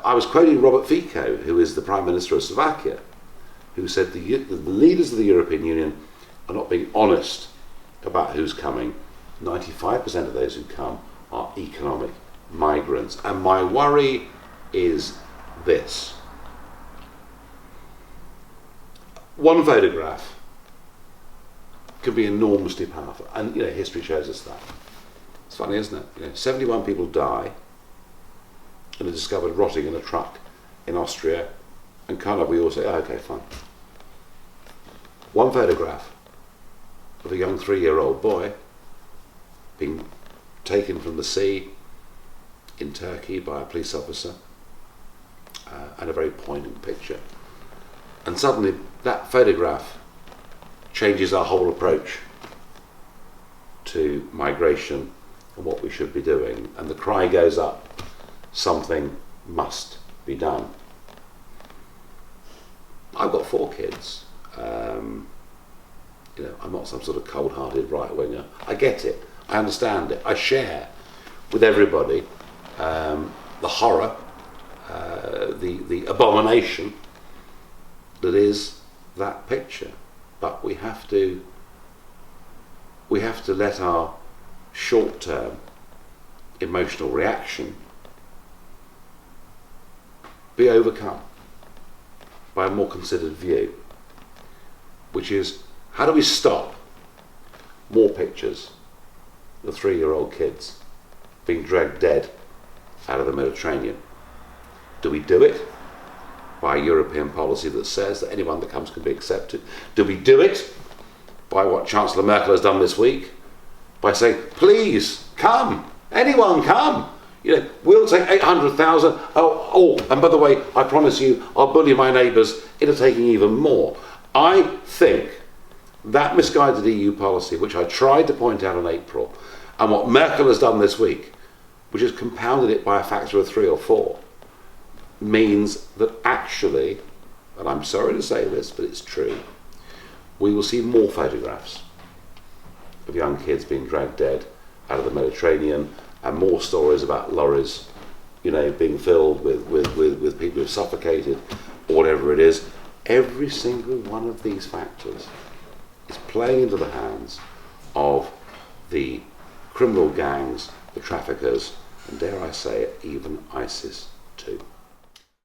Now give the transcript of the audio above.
I was quoting Robert Fico, who is the Prime Minister of Slovakia, who said the leaders of the European Union are not being honest about who's coming. 95% of those who come are economic migrants. And my worry is this. One photograph can be enormously powerful, and history shows us that. It's funny, isn't it? 71 people die and are discovered rotting in a truck in Austria, and kind of we all say, oh, okay, fine. One photograph of a young 3-year-old boy being taken from the sea in Turkey by a police officer, and a very poignant picture. And suddenly that photograph changes our whole approach to migration and what we should be doing. And the cry goes up, something must be done. I've got 4 kids. I'm not some sort of cold-hearted right-winger. I get it. I understand it. I share with everybody the horror, the abomination that is that picture. But we have to let our short-term emotional reaction be overcome by a more considered view, which is, how do we stop more pictures of 3-year-old kids being dragged dead out of the Mediterranean? Do we do it by a European policy that says that anyone that comes can be accepted? Do we do it by what Chancellor Merkel has done this week, by saying, please come, anyone come, we'll take 800,000, and by the way, I promise you, I'll bully my neighbours into taking even more. I think that misguided EU policy, which I tried to point out in April, and what Merkel has done this week, which has compounded it by a factor of 3 or 4, means that actually, and I'm sorry to say this, but it's true, we will see more photographs of young kids being dragged dead out of the Mediterranean, and more stories about lorries, being filled with people who've suffocated, or whatever it is. Every single one of these factors is playing into the hands of the criminal gangs, the traffickers, and dare I say it, even ISIS too.